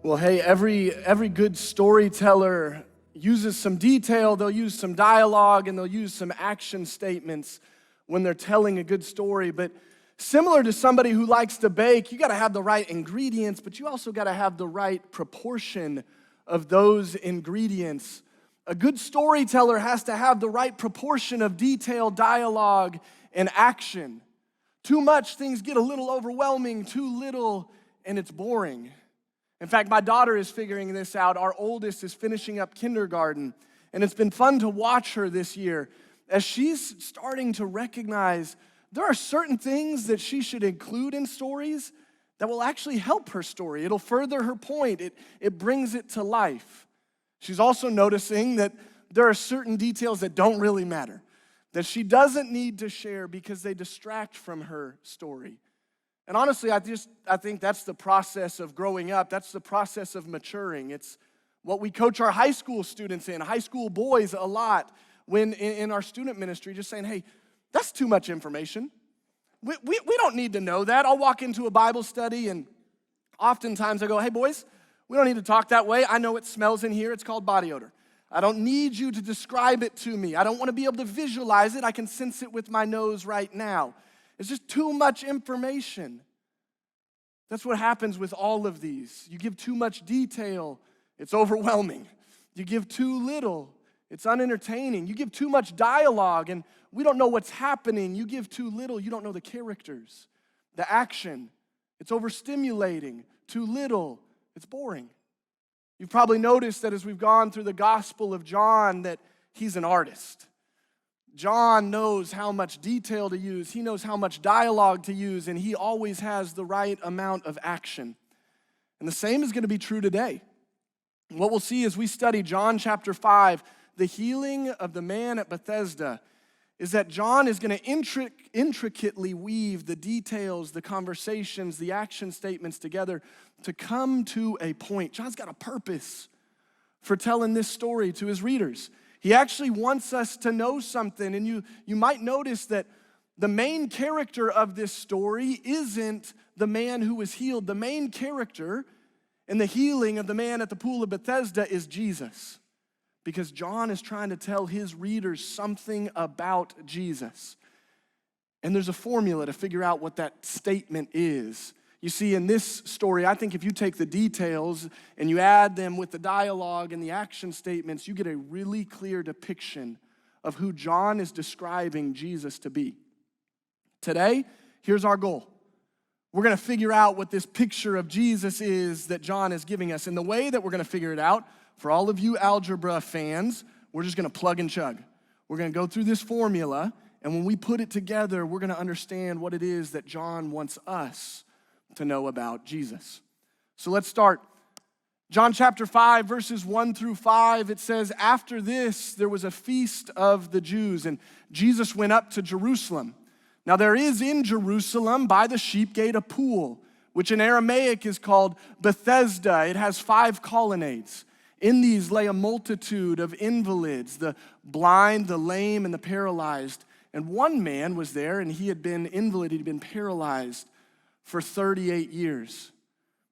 Well, hey, every good storyteller uses some detail, they'll use some dialogue, and they'll use some action statements when they're telling a good story. But similar to somebody who likes to bake, you got to have the right ingredients, but you also got to have the right proportion of those ingredients. A good storyteller has to have the right proportion of detail, dialogue, and action. Too much, things get a little overwhelming. Too little, and it's boring. In fact, my daughter is figuring this out. Our oldest is finishing up kindergarten, and it's been fun to watch her this year as she's starting to recognize there are certain things that she should include in stories that will actually help her story. It'll further her point. It brings it to life. She's also noticing that there are certain details that don't really matter, that she doesn't need to share because they distract from her story. And honestly, I think that's the process of growing up. That's the process of maturing. It's what we coach our high school students in, high school boys a lot, when in our student ministry, just saying, hey, that's too much information. We don't need to know that. I'll walk into a Bible study, and oftentimes I go, hey, boys, we don't need to talk that way. I know it smells in here. It's called body odor. I don't need you to describe it to me. I don't want to be able to visualize it. I can sense it with my nose right now. It's just too much information. That's what happens with all of these. You give too much detail, it's overwhelming. You give too little, it's unentertaining. You give too much dialogue, and we don't know what's happening. You give too little, you don't know the characters, the action. It's overstimulating. Too little, it's boring. You've probably noticed that as we've gone through the Gospel of John that he's an artist. John knows how much detail to use. He knows how much dialogue to use, and he always has the right amount of action. And the same is going to be true today. What we'll see as we study John chapter 5, the healing of the man at Bethesda, is that John is going to intricately weave the details, the conversations, the action statements together to come to a point. John's got a purpose for telling this story to his readers. He actually wants us to know something, and you might notice that the main character of this story isn't the man who was healed. The main character in the healing of the man at the pool of Bethesda is Jesus, because John is trying to tell his readers something about Jesus. And there's a formula to figure out what that statement is. You see, in this story, I think if you take the details and you add them with the dialogue and the action statements, you get a really clear depiction of who John is describing Jesus to be. Today, here's our goal. We're going to figure out what this picture of Jesus is that John is giving us. And the way that we're going to figure it out, for all of you algebra fans, we're just going to plug and chug. We're going to go through this formula, and when we put it together, we're going to understand what it is that John wants us to know about Jesus. So let's start. John chapter 5, verses 1 through 5, it says, after this, there was a feast of the Jews, and Jesus went up to Jerusalem. Now there is in Jerusalem by the sheep gate a pool, which in Aramaic is called Bethesda. It has 5 colonnades. In these lay a multitude of invalids, the blind, the lame, and the paralyzed. And one man was there, and he had been invalid, he'd been paralyzed for 38 years.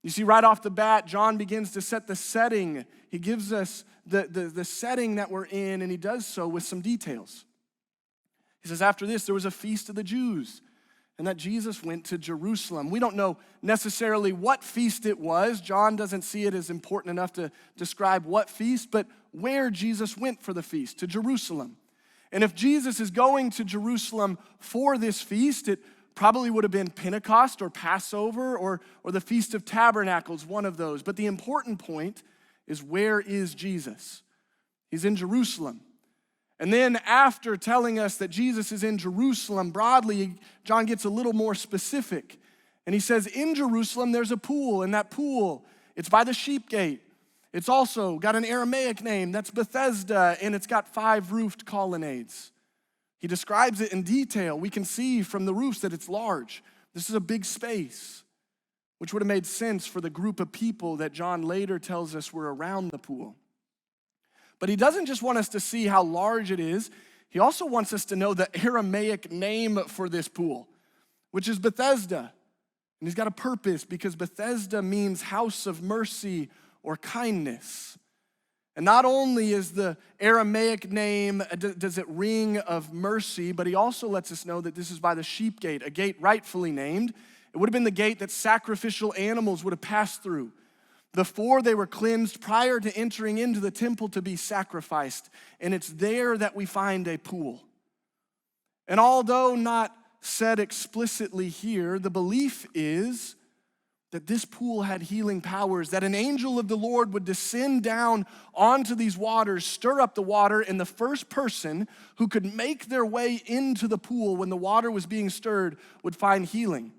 You see, right off the bat, John begins to set the setting. He gives us the setting that we're in, and he does so with some details. He says, after this, there was a feast of the Jews, and that Jesus went to Jerusalem. We don't know necessarily what feast it was. John doesn't see it as important enough to describe what feast, but where Jesus went for the feast, to Jerusalem. And if Jesus is going to Jerusalem for this feast, it probably would have been Pentecost or Passover or the Feast of Tabernacles, one of those. But the important point is, where is Jesus? He's in Jerusalem. And then after telling us that Jesus is in Jerusalem, broadly, John gets a little more specific. And he says, in Jerusalem, there's a pool. And that pool, it's by the sheep gate. It's also got an Aramaic name, that's Bethesda, and it's got 5 roofed colonnades. He describes it in detail. We can see from the roofs that it's large. This is a big space, which would have made sense for the group of people that John later tells us were around the pool. But he doesn't just want us to see how large it is. He also wants us to know the Aramaic name for this pool, which is Bethesda. And he's got a purpose, because Bethesda means house of mercy or kindness. And not only is the Aramaic name, does it ring of mercy, but he also lets us know that this is by the sheep gate, a gate rightfully named. It would have been the gate that sacrificial animals would have passed through before they were cleansed, prior to entering into the temple to be sacrificed. And it's there that we find a pool. And although not said explicitly here, the belief is that this pool had healing powers, that an angel of the Lord would descend down onto these waters, stir up the water, and the first person who could make their way into the pool when the water was being stirred would find healing.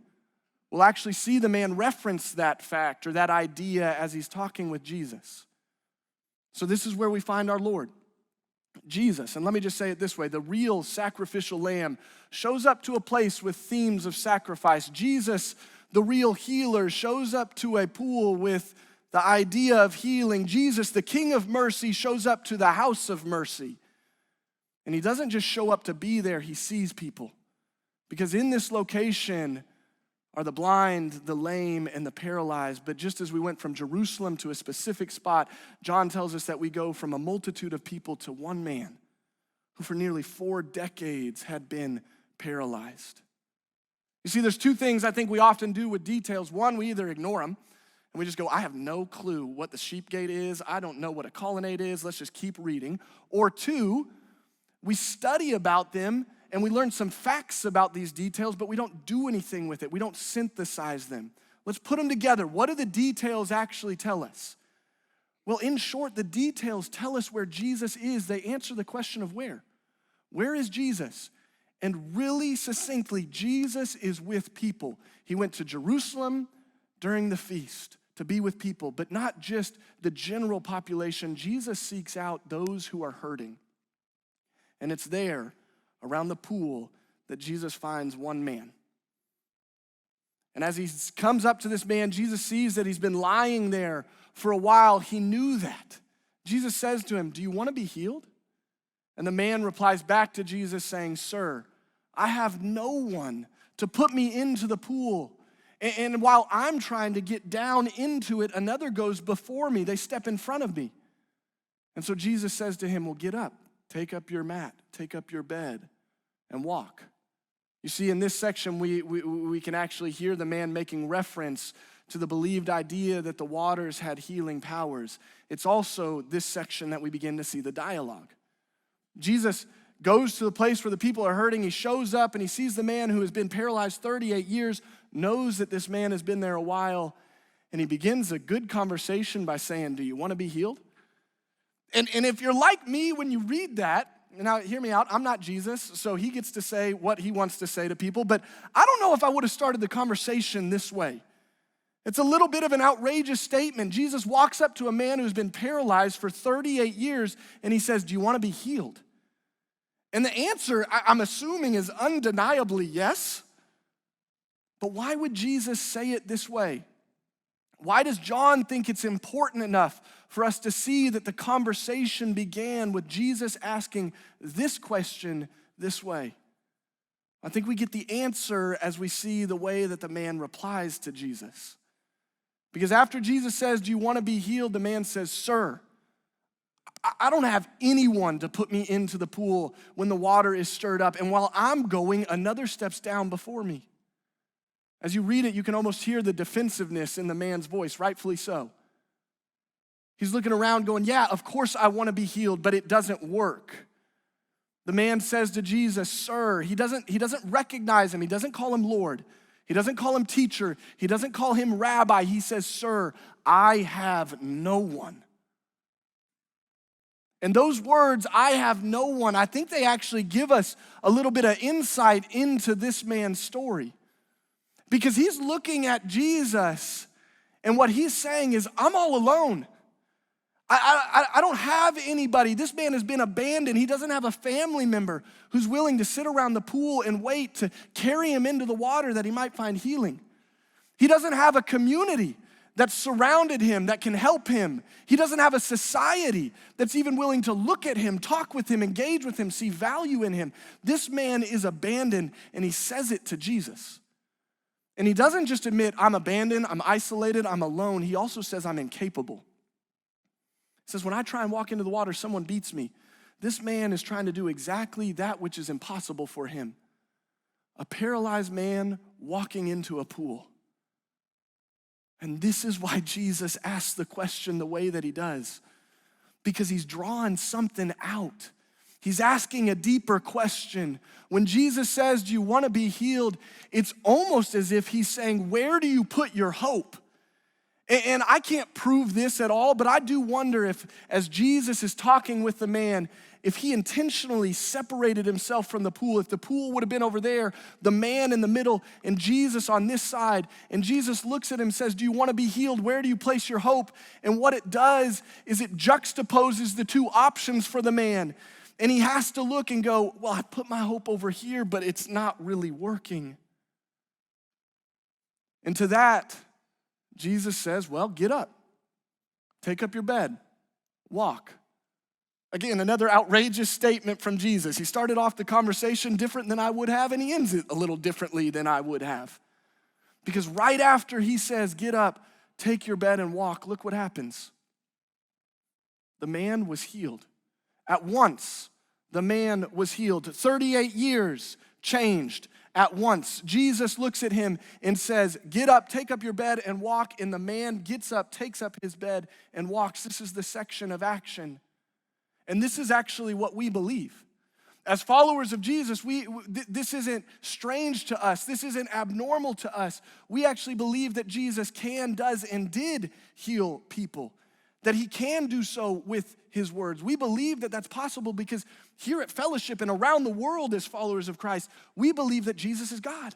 We'll actually see the man reference that fact or that idea as he's talking with Jesus. So this is where we find our Lord, Jesus. And let me just say it this way: the real sacrificial lamb shows up to a place with themes of sacrifice. Jesus, the real healer, shows up to a pool with the idea of healing. Jesus, the King of mercy, shows up to the house of mercy. And he doesn't just show up to be there, he sees people. Because in this location are the blind, the lame, and the paralyzed. But just as we went from Jerusalem to a specific spot, John tells us that we go from a multitude of people to one man who for nearly 4 decades had been paralyzed. You see, there's 2 things I think we often do with details. One, we either ignore them, and we just go, I have no clue what the sheep gate is. I don't know what a colonnade is. Let's just keep reading. Or 2, we study about them, and we learn some facts about these details, but we don't do anything with it. We don't synthesize them. Let's put them together. What do the details actually tell us? Well, in short, the details tell us where Jesus is. They answer the question of where. Where is Jesus? And really succinctly, Jesus is with people. He went to Jerusalem during the feast to be with people, but not just the general population. Jesus seeks out those who are hurting. And it's there, around the pool, that Jesus finds one man. And as he comes up to this man, Jesus sees that he's been lying there for a while. He knew that. Jesus says to him, "Do you want to be healed?" And the man replies back to Jesus saying, "Sir, I have no one to put me into the pool. And while I'm trying to get down into it, another goes before me. They step in front of me." And so Jesus says to him, "Well, get up, take up your mat, take up your bed, and walk." You see, in this section, we can actually hear the man making reference to the believed idea that the waters had healing powers. It's also this section that we begin to see the dialogue. Jesus goes to the place where the people are hurting. He shows up and he sees the man who has been paralyzed 38 years, knows that this man has been there a while, and he begins a good conversation by saying, "Do you want to be healed?" And if you're like me when you read that, now hear me out, I'm not Jesus, so he gets to say what he wants to say to people, but I don't know if I would have started the conversation this way. It's a little bit of an outrageous statement. Jesus walks up to a man who's been paralyzed for 38 years, and he says, "Do you want to be healed?" And the answer, I'm assuming, is undeniably yes. But why would Jesus say it this way? Why does John think it's important enough for us to see that the conversation began with Jesus asking this question this way? I think we get the answer as we see the way that the man replies to Jesus. Because after Jesus says, "Do you want to be healed?" the man says, "Sir, I don't have anyone to put me into the pool when the water is stirred up. And while I'm going, another steps down before me." As you read it, you can almost hear the defensiveness in the man's voice, rightfully so. He's looking around going, "Yeah, of course I want to be healed, but it doesn't work." The man says to Jesus, "Sir," he doesn't recognize him. He doesn't call him Lord. He doesn't call him teacher. He doesn't call him rabbi. He says, "Sir, I have no one." And those words, "I have no one," I think they actually give us a little bit of insight into this man's story. Because he's looking at Jesus, and what he's saying is, "I'm all alone. I don't have anybody. This man has been abandoned. He doesn't have a family member who's willing to sit around the pool and wait to carry him into the water that he might find healing. He doesn't have a community that's surrounded him, that can help him. He doesn't have a society that's even willing to look at him, talk with him, engage with him, see value in him." This man is abandoned, and he says it to Jesus. And he doesn't just admit, "I'm abandoned, I'm isolated, I'm alone." He also says, "I'm incapable." It says, when I try and walk into the water, someone beats me. This man is trying to do exactly that which is impossible for him. A paralyzed man walking into a pool. And this is why Jesus asks the question the way that he does. Because he's drawing something out. He's asking a deeper question. When Jesus says, do you want to be healed? It's almost as if he's saying, where do you put your hope? And I can't prove this at all, but I do wonder if, as Jesus is talking with the man, if he intentionally separated himself from the pool, if the pool would have been over there, the man in the middle, and Jesus on this side, and Jesus looks at him and says, do you want to be healed? Where do you place your hope? And what it does is it juxtaposes the two options for the man. And he has to look and go, well, I put my hope over here, but it's not really working. And to that, Jesus says, well, get up, take up your bed, walk. Again, another outrageous statement from Jesus. He started off the conversation different than I would have, and he ends it a little differently than I would have. Because right after he says, get up, take your bed and walk, look what happens. The man was healed. At once, the man was healed. 38 years changed at once. Jesus looks at him and says, get up, take up your bed and walk. And the man gets up, takes up his bed and walks. This is the section of action. And this is actually what we believe. As followers of Jesus, this isn't strange to us. This isn't abnormal to us. We actually believe that Jesus can, does, and did heal people. That he can do so with his words. We believe that that's possible because here at Fellowship and around the world as followers of Christ, we believe that Jesus is God.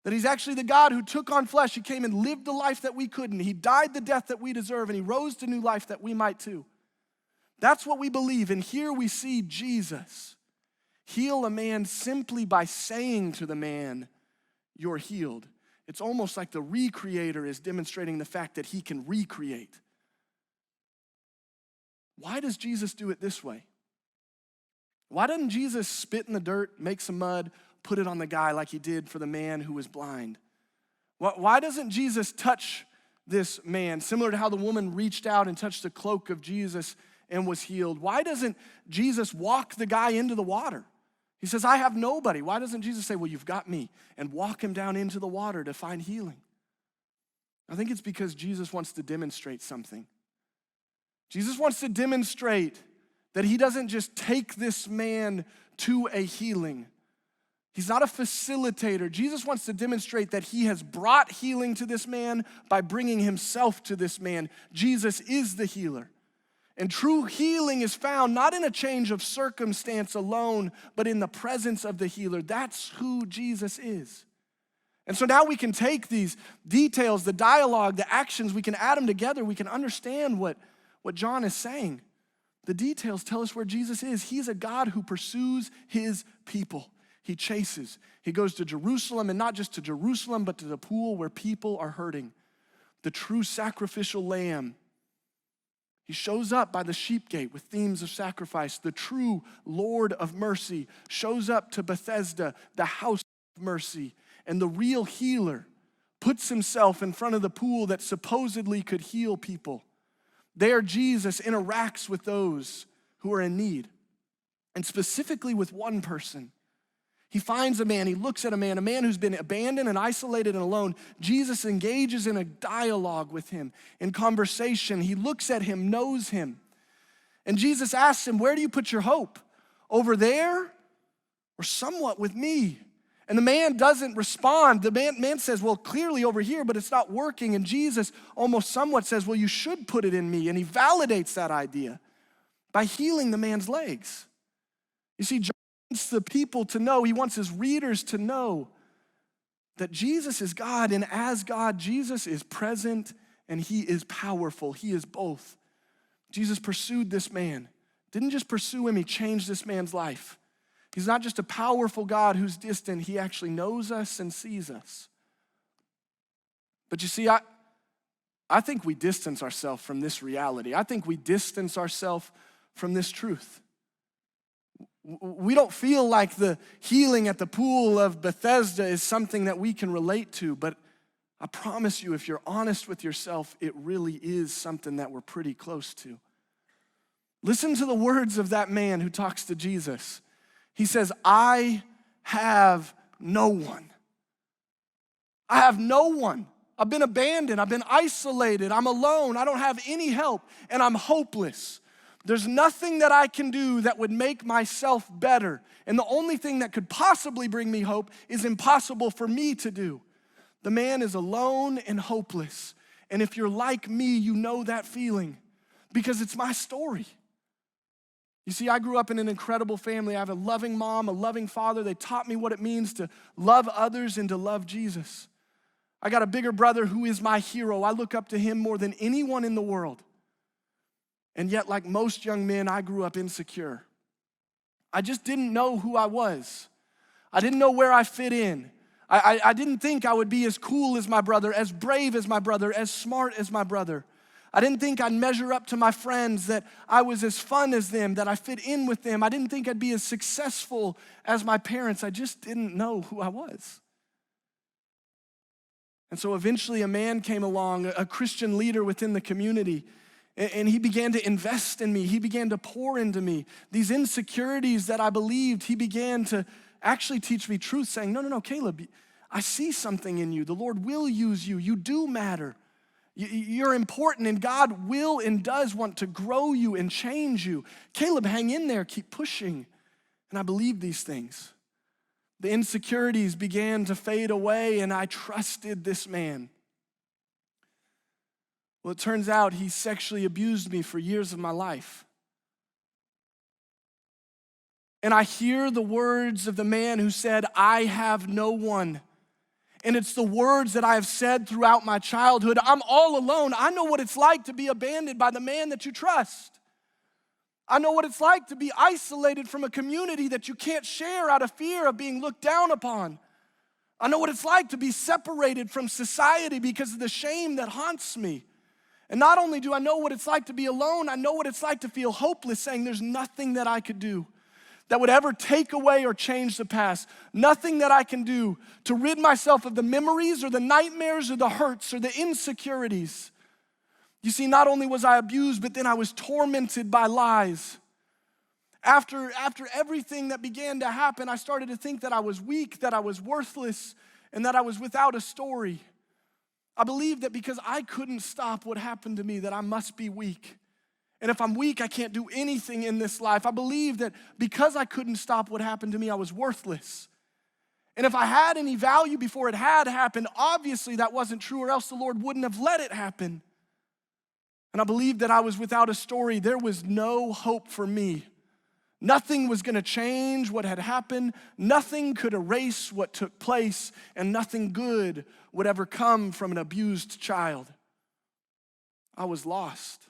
That he's actually the God who took on flesh. He came and lived the life that we couldn't. He died the death that we deserve, and he rose to new life that we might too. That's what we believe, and here we see Jesus heal a man simply by saying to the man, you're healed. It's almost like the recreator is demonstrating the fact that he can recreate. Why does Jesus do it this way? Why doesn't Jesus spit in the dirt, make some mud, put it on the guy like he did for the man who was blind? Why doesn't Jesus touch this man, similar to how the woman reached out and touched the cloak of Jesus and was healed? Why doesn't Jesus walk the guy into the water? He says, I have nobody. Why doesn't Jesus say, well, you've got me, and walk him down into the water to find healing? I think it's because Jesus wants to demonstrate something. Jesus wants to demonstrate that he doesn't just take this man to a healing. He's not a facilitator. Jesus wants to demonstrate that he has brought healing to this man by bringing himself to this man. Jesus is the healer. And true healing is found not in a change of circumstance alone, but in the presence of the healer. That's who Jesus is. And so now we can take these details, the dialogue, the actions, we can add them together. We can understand what John is saying. The details tell us where Jesus is. He's a God who pursues his people. He chases. He goes to Jerusalem, and not just to Jerusalem, but to the pool where people are hurting. The true sacrificial lamb. He shows up by the sheep gate with themes of sacrifice. The true Lord of mercy shows up to Bethesda, the house of mercy. And the real healer puts himself in front of the pool that supposedly could heal people. There, Jesus interacts with those who are in need, and specifically with one person. He finds a man, he looks at a man who's been abandoned and isolated and alone. Jesus engages in a dialogue with him, in conversation. He looks at him, knows him. And Jesus asks him, where do you put your hope? Over there or somewhat with me? And the man doesn't respond. The man says, well, clearly over here, but it's not working. And Jesus almost somewhat says, well, you should put it in me. And he validates that idea by healing the man's legs. You see, John wants the people to know, he wants his readers to know that Jesus is God, and as God, Jesus is present and he is powerful. He is both. Jesus pursued this man. Didn't just pursue him, he changed this man's life. He's not just a powerful God who's distant, he actually knows us and sees us. But you see, I think we distance ourselves from this reality. I think we distance ourselves from this truth. We don't feel like the healing at the pool of Bethesda is something that we can relate to, but I promise you, if you're honest with yourself, it really is something that we're pretty close to. Listen to the words of that man who talks to Jesus. He says, I have no one. I have no one. I've been abandoned. I've been isolated. I'm alone. I don't have any help, and I'm hopeless. There's nothing that I can do that would make myself better. And the only thing that could possibly bring me hope is impossible for me to do. The man is alone and hopeless. And if you're like me, you know that feeling because it's my story. You see, I grew up in an incredible family. I have a loving mom, a loving father. They taught me what it means to love others and to love Jesus. I got a bigger brother who is my hero. I look up to him more than anyone in the world. And yet, like most young men, I grew up insecure. I just didn't know who I was. I didn't know where I fit in. I didn't think I would be as cool as my brother, as brave as my brother, as smart as my brother. I didn't think I'd measure up to my friends, that I was as fun as them, that I fit in with them. I didn't think I'd be as successful as my parents. I just didn't know who I was. And so eventually a man came along, a Christian leader within the community, and he began to invest in me. He began to pour into me. These insecurities that I believed, he began to actually teach me truth, saying, no, Caleb, I see something in you. The Lord will use you. You do matter. You're important, and God will and does want to grow you and change you. Caleb, hang in there, keep pushing. And I believed these things. The insecurities began to fade away, and I trusted this man. Well, it turns out he sexually abused me for years of my life. And I hear the words of the man who said, I have no one. And it's the words that I have said throughout my childhood. I'm all alone. I know what it's like to be abandoned by the man that you trust. I know what it's like to be isolated from a community that you can't share out of fear of being looked down upon. I know what it's like to be separated from society because of the shame that haunts me. And not only do I know what it's like to be alone, I know what it's like to feel hopeless, saying there's nothing that I could do that would ever take away or change the past. Nothing that I can do to rid myself of the memories or the nightmares or the hurts or the insecurities. You see, not only was I abused, but then I was tormented by lies. After everything that began to happen, I started to think that I was weak, that I was worthless, and that I was without a story. I believed that because I couldn't stop what happened to me, that I must be weak. And if I'm weak, I can't do anything in this life. I believed that because I couldn't stop what happened to me, I was worthless. And if I had any value before it had happened, obviously that wasn't true, or else the Lord wouldn't have let it happen. And I believed that I was without a story. There was no hope for me. Nothing was going to change what had happened. Nothing could erase what took place, and nothing good would ever come from an abused child. I was lost.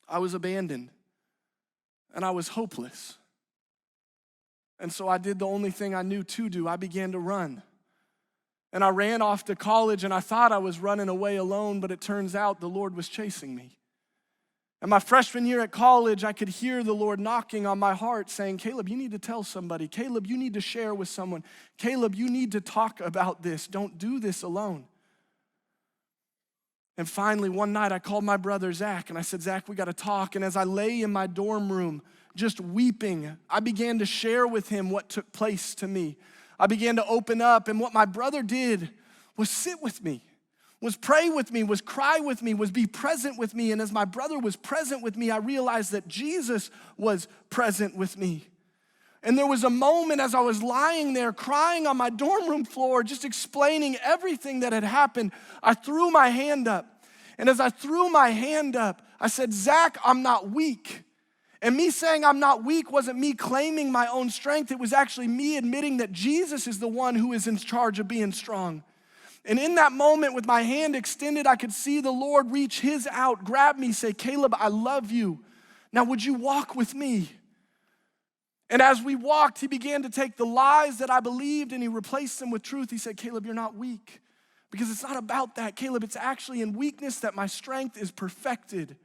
I was abandoned, and I was hopeless. And so I did the only thing I knew to do. I began to run. And I ran off to college, and I thought I was running away alone, but it turns out the Lord was chasing me. And my freshman year at college, I could hear the Lord knocking on my heart saying, Caleb, you need to tell somebody. Caleb, you need to share with someone. Caleb, you need to talk about this. Don't do this alone. And finally, one night, I called my brother, Zach, and I said, Zach, we got to talk. And as I lay in my dorm room, just weeping, I began to share with him what took place to me. I began to open up, and what my brother did was sit with me, was pray with me, was cry with me, was be present with me. And as my brother was present with me, I realized that Jesus was present with me. And there was a moment as I was lying there crying on my dorm room floor, just explaining everything that had happened, I threw my hand up. And as I threw my hand up, I said, Zach, I'm not weak. And me saying I'm not weak wasn't me claiming my own strength. It was actually me admitting that Jesus is the one who is in charge of being strong. And in that moment, with my hand extended, I could see the Lord reach his out, grab me, say, Caleb, I love you. Now, would you walk with me? And as we walked, he began to take the lies that I believed and he replaced them with truth. He said, Caleb, you're not weak. Because it's not about that, Caleb. It's actually in weakness that my strength is perfected.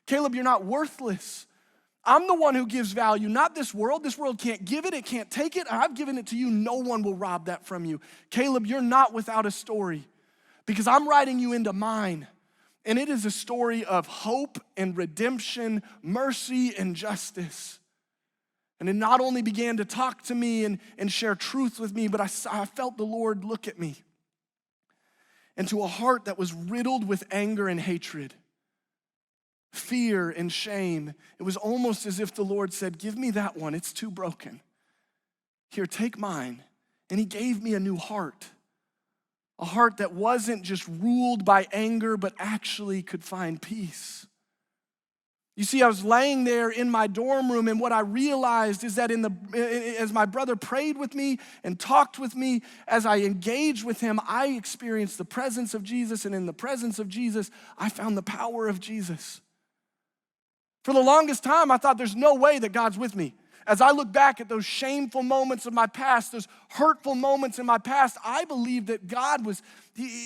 Caleb, you're not worthless. I'm the one who gives value, not this world. This world can't give it. It can't take it. I've given it to you. No one will rob that from you. Caleb, you're not without a story because I'm writing you into mine. And it is a story of hope and redemption, mercy and justice. And it not only began to talk to me and share truth with me, but I felt the Lord look at me. And to a heart that was riddled with anger and hatred, fear and shame, it was almost as if the Lord said, give me that one, it's too broken. Here, take mine. And he gave me a new heart. A heart that wasn't just ruled by anger, but actually could find peace. You see, I was laying there in my dorm room, and what I realized is that as my brother prayed with me and talked with me, as I engaged with him, I experienced the presence of Jesus, and in the presence of Jesus, I found the power of Jesus. For the longest time, I thought there's no way that God's with me. As I look back at those shameful moments of my past, those hurtful moments in my past, I believed that God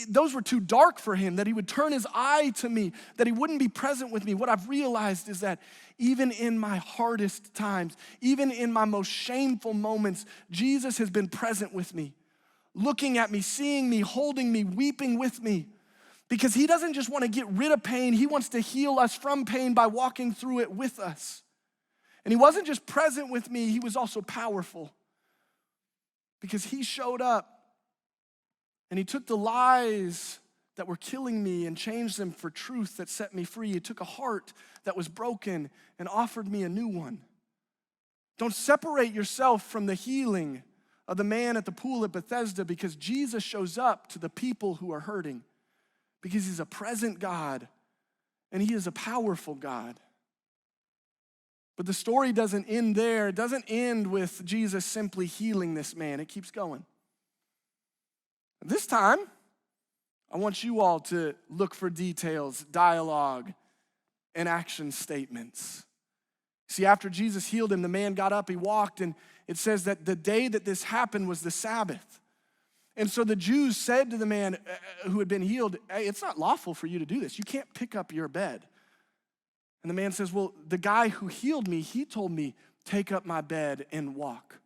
those were too dark for him, that he would turn his eye to me, that he wouldn't be present with me. What I've realized is that even in my hardest times, even in my most shameful moments, Jesus has been present with me, looking at me, seeing me, holding me, weeping with me. Because he doesn't just want to get rid of pain, he wants to heal us from pain by walking through it with us. And he wasn't just present with me, he was also powerful. Because he showed up and he took the lies that were killing me and changed them for truth that set me free. He took a heart that was broken and offered me a new one. Don't separate yourself from the healing of the man at the pool at Bethesda, because Jesus shows up to the people who are hurting. Because he's a present God and he is a powerful God. But the story doesn't end there. It doesn't end with Jesus simply healing this man. It keeps going. This time, I want you all to look for details, dialogue, and action statements. See, after Jesus healed him, the man got up, he walked, and it says that the day that this happened was the Sabbath. And so the Jews said to the man who had been healed, hey, it's not lawful for you to do this. You can't pick up your bed. And the man says, well, the guy who healed me, he told me, take up my bed and walk.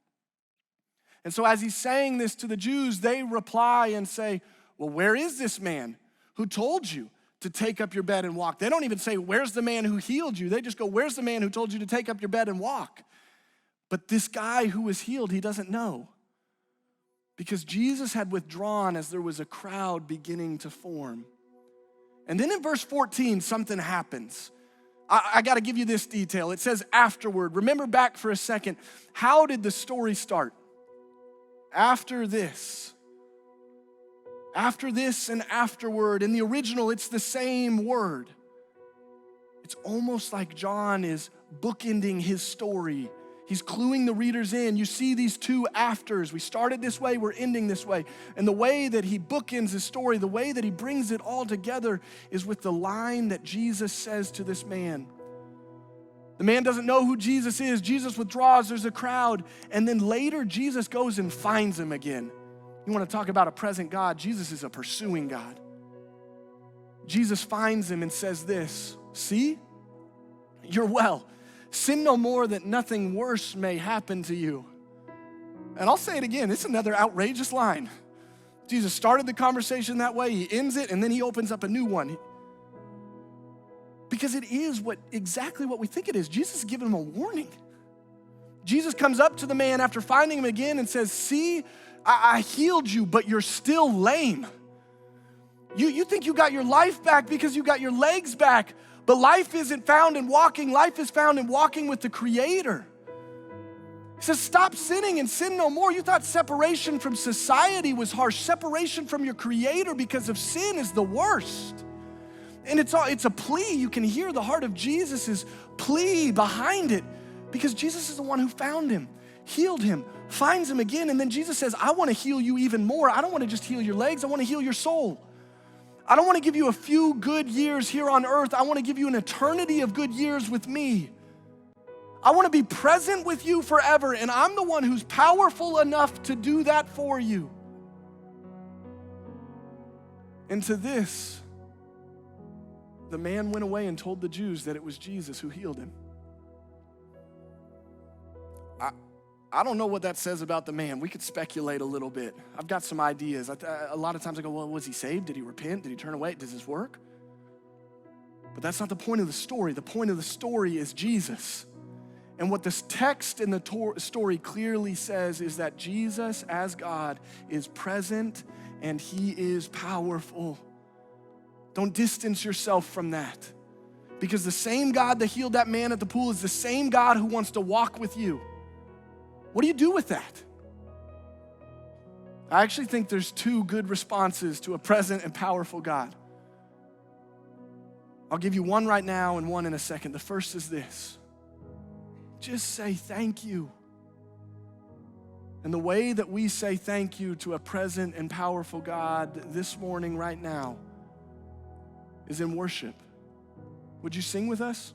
And so as he's saying this to the Jews, they reply and say, well, where is this man who told you to take up your bed and walk? They don't even say, where's the man who healed you? They just go, where's the man who told you to take up your bed and walk? But this guy who was healed, he doesn't know. Because Jesus had withdrawn as there was a crowd beginning to form. And then in verse 14, something happens. I got to give you this detail. It says afterward. Remember back for a second. How did the story start? After this. After this and afterward. In the original, it's the same word. It's almost like John is bookending his story. He's cluing the readers in. You see these two afters. We started this way, we're ending this way. And the way that he bookends his story, the way that he brings it all together is with the line that Jesus says to this man. The man doesn't know who Jesus is. Jesus withdraws, there's a crowd. And then later, Jesus goes and finds him again. You want to talk about a present God? Jesus is a pursuing God. Jesus finds him and says this, see, you're well. Sin no more that nothing worse may happen to you. And I'll say it again, it's another outrageous line. Jesus started the conversation that way, he ends it, and then he opens up a new one. Because it is exactly what we think it is. Jesus is giving him a warning. Jesus comes up to the man after finding him again and says, see, I healed you, but you're still lame. You think you got your life back because you got your legs back. But life isn't found in walking. Life is found in walking with the Creator. He says, stop sinning and sin no more. You thought separation from society was harsh. Separation from your Creator because of sin is the worst. And it's a plea. You can hear the heart of Jesus' plea behind it because Jesus is the one who found him, healed him, finds him again. And then Jesus says, I want to heal you even more. I don't want to just heal your legs. I want to heal your soul. I don't want to give you a few good years here on earth. I want to give you an eternity of good years with me. I want to be present with you forever, and I'm the one who's powerful enough to do that for you. And to this, the man went away and told the Jews that it was Jesus who healed him. I don't know what that says about the man. We could speculate a little bit. I've got some ideas. A lot of times I go, well, was he saved? Did he repent? Did he turn away? Does this work? But that's not the point of the story. The point of the story is Jesus. And what this text in the story clearly says is that Jesus, as God, is present and he is powerful. Don't distance yourself from that. Because the same God that healed that man at the pool is the same God who wants to walk with you. What do you do with that? I actually think there's two good responses to a present and powerful God. I'll give you one right now and one in a second. The first is this. Just say thank you. And the way that we say thank you to a present and powerful God this morning, right now, is in worship. Would you sing with us?